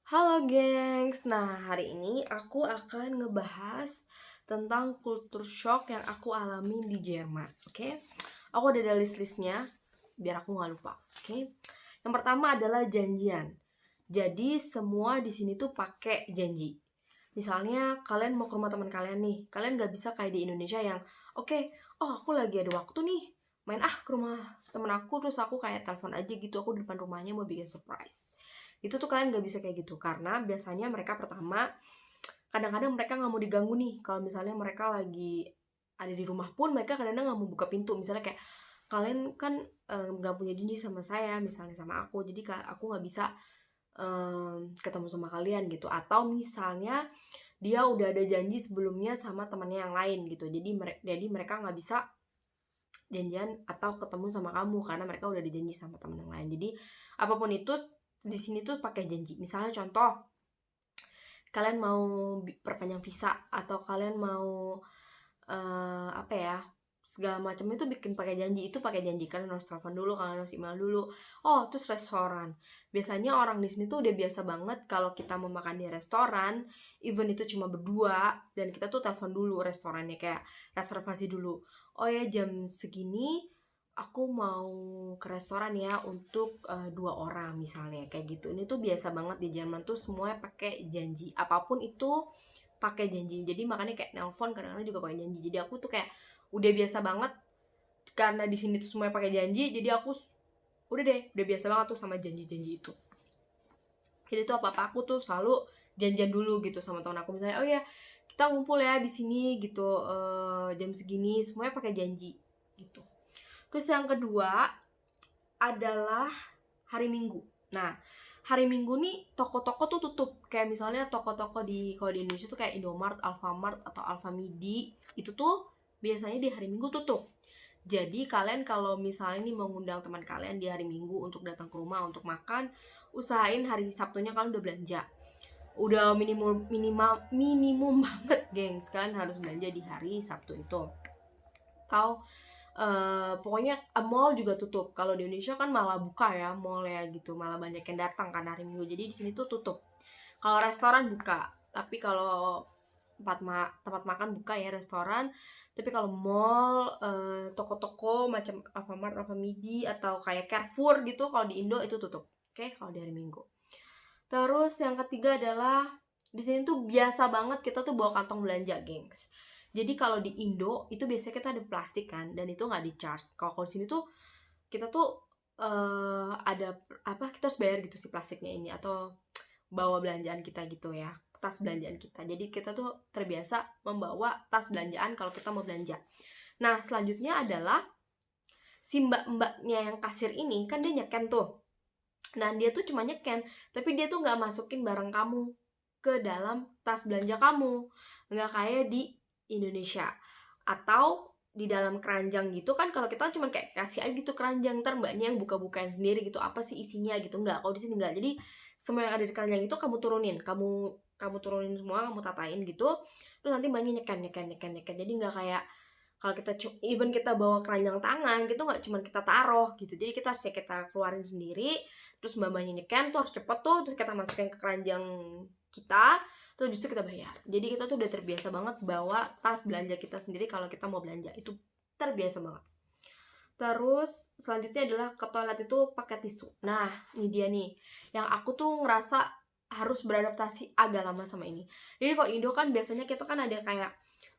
Halo gengs, nah hari ini aku akan ngebahas tentang culture shock yang aku alami di Jerman. Oke, aku ada list-listnya biar aku nggak lupa. Oke, yang pertama adalah janjian. Jadi semua di sini tuh pakai janji. Misalnya kalian mau ke rumah teman kalian nih, kalian nggak bisa kayak di Indonesia yang oke, oh aku lagi ada waktu nih, main ke rumah temen aku terus aku kayak telepon aja gitu, aku di depan rumahnya mau bikin surprise. Itu tuh kalian nggak bisa kayak gitu karena biasanya mereka pertama kadang-kadang mereka nggak mau diganggu nih kalau misalnya mereka lagi ada di rumah pun mereka kadang-kadang nggak mau buka pintu, misalnya kayak kalian kan nggak punya janji sama saya misalnya sama aku, jadi aku nggak bisa ketemu sama kalian gitu, atau misalnya dia udah ada janji sebelumnya sama temannya yang lain gitu, jadi mereka nggak bisa janjian atau ketemu sama kamu karena mereka udah dijanji sama teman yang lain. Jadi apapun itu di sini tuh pakai janji. Misalnya contoh, kalian mau perpanjang visa atau kalian mau apa ya, segala macam itu bikin pakai janji, itu pakai janji. Kalian harus telepon dulu, kalian harus email dulu. Oh, terus restoran, biasanya orang di sini tuh udah biasa banget kalau kita mau makan di restoran, even itu cuma berdua, dan kita tuh telepon dulu restorannya, kayak reservasi dulu. Oh ya, jam segini aku mau ke restoran ya untuk 2 orang misalnya, kayak gitu. Ini tuh biasa banget di Jerman tuh semuanya pakai janji, apapun itu pakai janji. Jadi makanya kayak nelpon kadang-kadang juga pakai janji. Jadi aku tuh kayak udah biasa banget karena di sini tuh semuanya pakai janji. Jadi aku udah biasa banget tuh sama janji-janji itu. Jadi tuh apa-apa aku tuh selalu janjian dulu gitu sama teman aku, misalnya oh ya kita ngumpul ya di sini gitu jam segini, semuanya pakai janji gitu. Terus yang kedua adalah hari Minggu. Nah, hari Minggu nih toko-toko tuh tutup. Kayak misalnya toko-toko kalau di Indonesia tuh kayak Indomart, Alfamart atau Alfamidi, itu tuh biasanya di hari Minggu tutup. Jadi kalian kalau misalnya nih mengundang teman kalian di hari Minggu untuk datang ke rumah untuk makan, usahain hari Sabtunya kalian udah belanja. Udah minimum banget, gengs. Kalian harus belanja di hari Sabtu itu. Atau pokoknya mall juga tutup. Kalau di Indonesia kan malah buka ya mall ya gitu, malah banyak yang datang kan hari Minggu. Jadi di sini tuh tutup. Kalau restoran buka, tapi kalau tempat makan buka ya restoran. Tapi kalau mall, toko-toko macam Alfamart, Alfamidi atau kayak Carrefour gitu kalau di Indo itu tutup. Oke, kalau di hari Minggu. Terus yang ketiga adalah di sini tuh biasa banget kita tuh bawa kantong belanja, gengs. Jadi kalau di Indo itu biasanya kita ada plastik kan, dan itu nggak di charge. Kalau di sini tuh kita tuh ada apa, kita harus bayar gitu si plastiknya ini, atau bawa belanjaan kita gitu ya, tas belanjaan kita. Jadi kita tuh terbiasa membawa tas belanjaan kalau kita mau belanja. Nah selanjutnya adalah si mbak-mbaknya yang kasir ini kan dia nyeken tuh. Nah dia tuh cuma nyeken, tapi dia tuh nggak masukin barang kamu ke dalam tas belanja kamu, nggak kayak di Indonesia. Atau di dalam keranjang gitu kan, kalau kita cuma kayak kasih aja gitu keranjang, ntar mbaknya yang buka-bukain sendiri gitu apa sih isinya gitu. Nggak, kalau di sini nggak. Jadi semua yang ada di keranjang itu kamu turunin, kamu turunin semua, kamu tatain gitu, terus nanti mbaknya nyeken. Jadi nggak kayak kalau kita even kita bawa keranjang tangan gitu, nggak cuma kita taruh gitu, jadi kita harusnya kita keluarin sendiri, terus mbak-mbaknya nyeken tuh harus cepet tuh, terus kita masukin ke keranjang kita, terus habis itu kita bayar. Jadi kita tuh udah terbiasa banget bawa tas belanja kita sendiri kalau kita mau belanja, itu terbiasa banget. Terus selanjutnya adalah ke toilet itu pakai tisu. Nah ini dia nih yang aku tuh ngerasa harus beradaptasi agak lama sama ini. Jadi kalau Indo kan biasanya kita kan ada kayak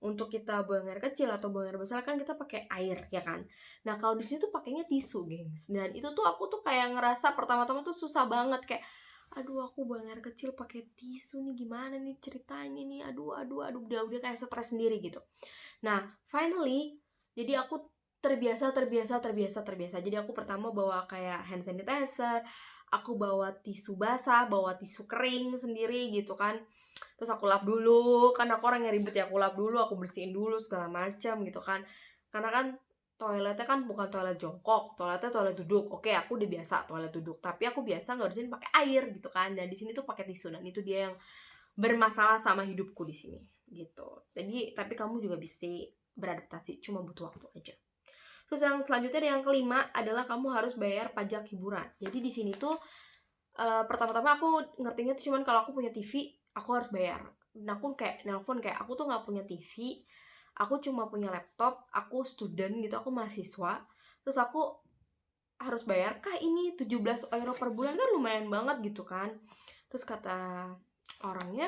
untuk kita buang air kecil atau buang air besar kan kita pakai air ya kan. Nah kalau di sini tuh pakainya tisu, gengs. Dan itu tuh aku tuh kayak ngerasa pertama-tama tuh susah banget, kayak aduh aku buang air kecil pakai tisu nih, gimana nih ceritanya nih, aduh udah kayak stres sendiri gitu. Nah finally jadi aku terbiasa. Jadi aku pertama bawa kayak hand sanitizer, aku bawa tisu basah, bawa tisu kering sendiri gitu kan. Terus aku lap dulu, kan aku orang yang ribet ya, aku lap dulu, aku bersihin dulu segala macam gitu kan. Karena kan toiletnya kan bukan toilet jongkok, toiletnya toilet duduk. Oke, aku udah biasa toilet duduk, tapi aku biasa nggak bersihin pakai air gitu kan. Dan di sini tuh pakai tisu, dan itu dia yang bermasalah sama hidupku di sini gitu. Jadi tapi kamu juga bisa beradaptasi, cuma butuh waktu aja. Terus yang selanjutnya yang kelima adalah kamu harus bayar pajak hiburan. Jadi di sini tuh pertama-tama aku ngertinya tuh cuman kalau aku punya TV aku harus bayar. Dan aku kayak nelpon kayak aku tuh nggak punya TV, aku cuma punya laptop, aku student gitu, aku mahasiswa, terus aku harus bayar kah ini 17 euro per bulan, kan lumayan banget gitu kan. Terus kata orangnya,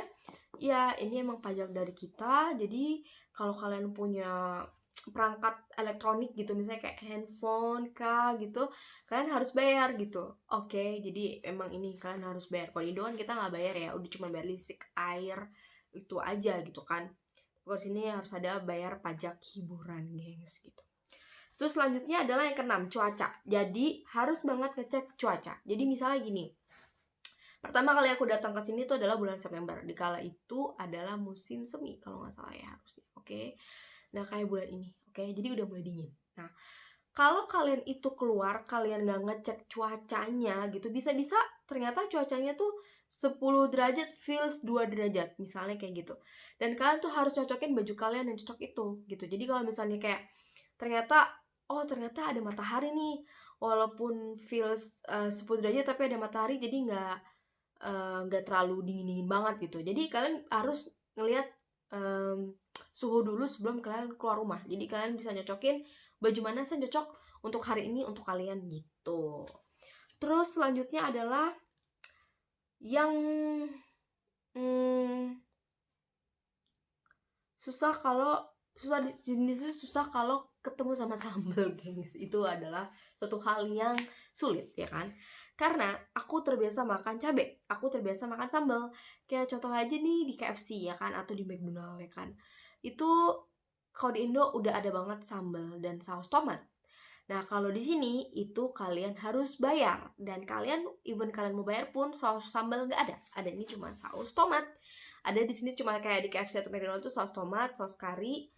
ya ini emang pajak dari kita, jadi kalau kalian punya perangkat elektronik gitu, misalnya kayak handphone kah gitu, kalian harus bayar gitu. Oke, jadi emang ini kalian harus bayar. Kalau di Indo kan kita nggak bayar ya, udah cuma bayar listrik, air, itu aja gitu kan. Kalau sini harus ada bayar pajak hiburan, gengs gitu. Terus selanjutnya adalah yang keenam, cuaca. Jadi harus banget ngecek cuaca. Jadi misalnya gini, pertama kali aku datang ke sini tuh adalah bulan September. Dikala itu adalah musim semi kalau nggak salah ya harusnya. Oke. Nah kayak bulan ini. Oke. Jadi udah mulai dingin. Nah kalau kalian itu keluar, kalian nggak ngecek cuacanya gitu, bisa-bisa ternyata cuacanya tuh 10 derajat feels 2 derajat, misalnya kayak gitu. Dan kalian tuh harus cocokin baju kalian yang cocok itu gitu. Jadi kalau misalnya kayak ternyata, oh ternyata ada matahari nih, walaupun feels 10 derajat tapi ada matahari, jadi nggak terlalu dingin-dingin banget gitu. Jadi kalian harus ngelihat suhu dulu sebelum kalian keluar rumah. Jadi kalian bisa nyocokin baju mana sih cocok untuk hari ini untuk kalian gitu. Terus selanjutnya adalah yang jenisnya susah kalau ketemu sama sambal, gengs. Itu adalah suatu hal yang sulit ya kan, karena aku terbiasa makan cabai, aku terbiasa makan sambal. Kayak contoh aja nih di KFC ya kan, atau di McDonald ya kan, itu kalau di Indo udah ada banget sambal dan saus tomat. Nah kalau di sini itu kalian harus bayar, dan even kalian mau bayar pun saus sambal nggak ada, adanya cuma saus tomat. Ada di sini cuma kayak di KFC atau McDonald tuh saus tomat, saus kari,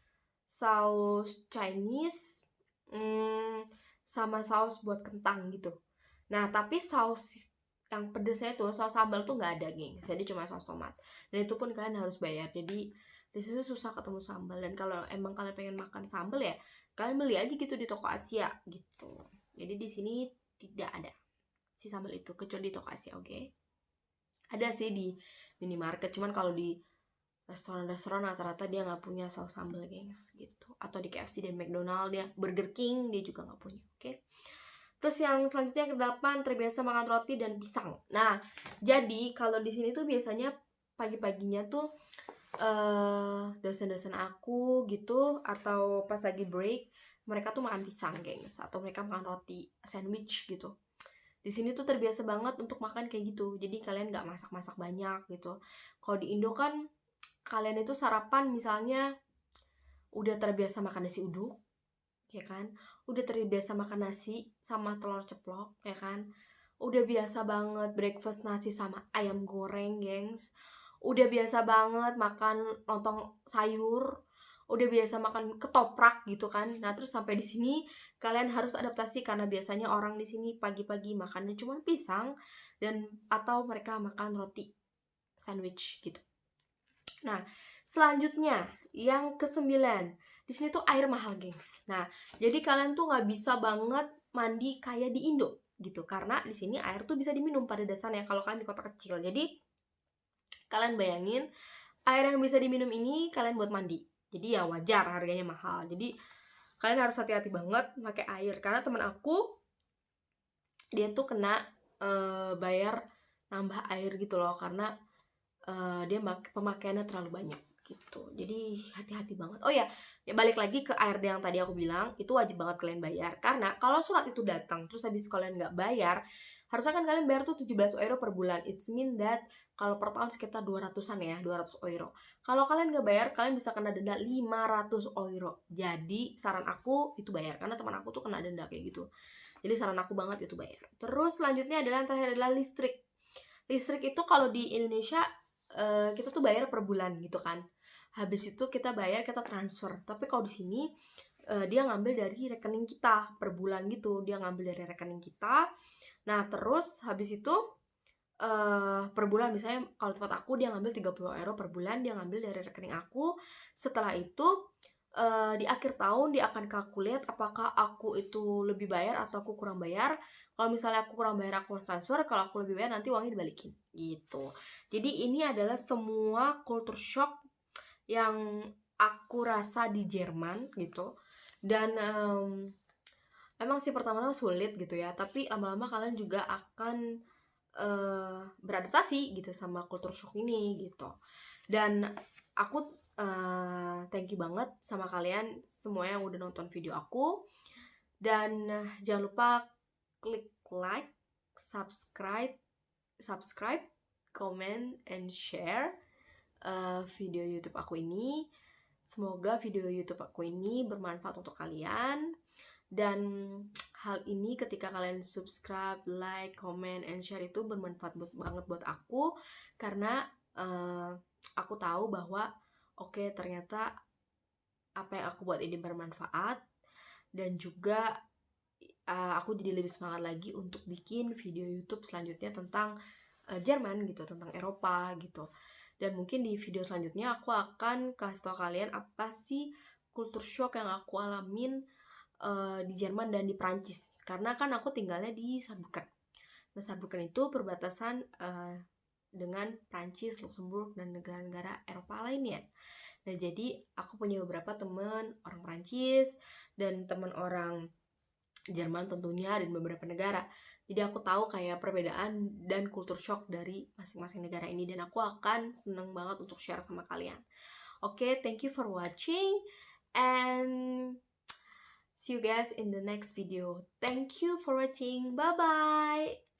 saus Chinese, sama saus buat kentang gitu. Nah tapi saus yang pedesnya tuh, saus sambal tuh nggak ada, geng. Jadi cuma saus tomat, dan itu pun kalian harus bayar. Jadi di sini susah ketemu sambal. Dan kalau emang kalian pengen makan sambal ya kalian beli aja gitu di toko Asia gitu. Jadi di sini tidak ada si sambal itu kecuali di toko Asia, oke? Ada sih di minimarket, cuman kalau di restoran-restoran rata-rata dia nggak punya saus sambal, gengs gitu. Atau di KFC dan McDonald, dia Burger King dia juga nggak punya, oke? Terus yang selanjutnya ke-8, terbiasa makan roti dan pisang. Nah jadi kalau di sini tuh biasanya pagi-paginya tuh dosen-dosen aku gitu, atau pas lagi break mereka tuh makan pisang, gengs, atau mereka makan roti sandwich gitu. Di sini tuh terbiasa banget untuk makan kayak gitu. Jadi kalian nggak masak-masak banyak gitu. Kalau di Indo kan kalian itu sarapan misalnya udah terbiasa makan nasi uduk ya kan, udah terbiasa makan nasi sama telur ceplok ya kan, udah biasa banget breakfast nasi sama ayam goreng, gengs, udah biasa banget makan lontong sayur, udah biasa makan ketoprak gitu kan. Nah terus sampai di sini kalian harus adaptasi karena biasanya orang di sini pagi-pagi makannya cuma pisang dan atau mereka makan roti sandwich gitu. Nah selanjutnya yang ke-9, di sini tuh air mahal, gengs. Nah jadi kalian tuh nggak bisa banget mandi kayak di Indo gitu, karena di sini air tuh bisa diminum pada dasarnya kalau kalian di kota kecil. Jadi kalian bayangin air yang bisa diminum ini kalian buat mandi, jadi ya wajar harganya mahal. Jadi kalian harus hati-hati banget pakai air, karena teman aku dia tuh kena bayar nambah air gitu loh, karena dia pemakaiannya terlalu banyak gitu. Jadi hati-hati banget. Oh ya balik lagi ke air yang tadi aku bilang, itu wajib banget kalian bayar, karena kalau surat itu datang terus habis kalian nggak bayar, harusnya kan kalian bayar tuh 17 euro per bulan. It's mean that kalau per tahun sekitar 200-an ya, 200 euro. Kalau kalian nggak bayar, kalian bisa kena denda 500 euro. Jadi saran aku itu bayar, karena teman aku tuh kena denda kayak gitu. Jadi saran aku banget itu bayar. Terus selanjutnya adalah yang terakhir adalah listrik. Listrik itu kalau di Indonesia kita tuh bayar per bulan gitu kan. Habis itu kita bayar, kita transfer. Tapi kalau di sini dia ngambil dari rekening kita per bulan gitu. Dia ngambil dari rekening kita. Nah terus habis itu per bulan, misalnya kalau tempat aku dia ngambil 30 euro per bulan, dia ngambil dari rekening aku. Setelah itu di akhir tahun dia akan kalkulate apakah aku itu lebih bayar atau aku kurang bayar. Kalau misalnya aku kurang bayar aku harus transfer, kalau aku lebih bayar nanti uangnya dibalikin gitu. Jadi ini adalah semua culture shock yang aku rasa di Jerman gitu. Dan emang sih pertama-tama sulit gitu ya, tapi lama-lama kalian juga akan beradaptasi gitu sama culture shock ini gitu. Dan aku thank you banget sama kalian semua yang udah nonton video aku. Dan jangan lupa klik like, subscribe, comment, and share video YouTube aku ini. Semoga video YouTube aku ini bermanfaat untuk kalian. Dan hal ini ketika kalian subscribe, like, comment, and share itu bermanfaat banget buat aku. Karena aku tahu bahwa oke, ternyata apa yang aku buat ini bermanfaat. Dan juga aku jadi lebih semangat lagi untuk bikin video YouTube selanjutnya tentang Jerman gitu, tentang Eropa gitu. Dan mungkin di video selanjutnya aku akan kasih tau kalian apa sih culture shock yang aku alamin di Jerman dan di Prancis. Karena kan aku tinggalnya di Saarbrücken. Nah, Saarbrücken itu perbatasan dengan Prancis, Luxembourg, dan negara-negara Eropa lainnya. Nah, jadi aku punya beberapa teman orang Prancis dan teman orang Jerman tentunya, dan beberapa negara. Jadi aku tahu kayak perbedaan dan culture shock dari masing-masing negara ini, dan aku akan seneng banget untuk share sama kalian. Oke, thank you for watching and see you guys in the next video. Thank you for watching. Bye bye.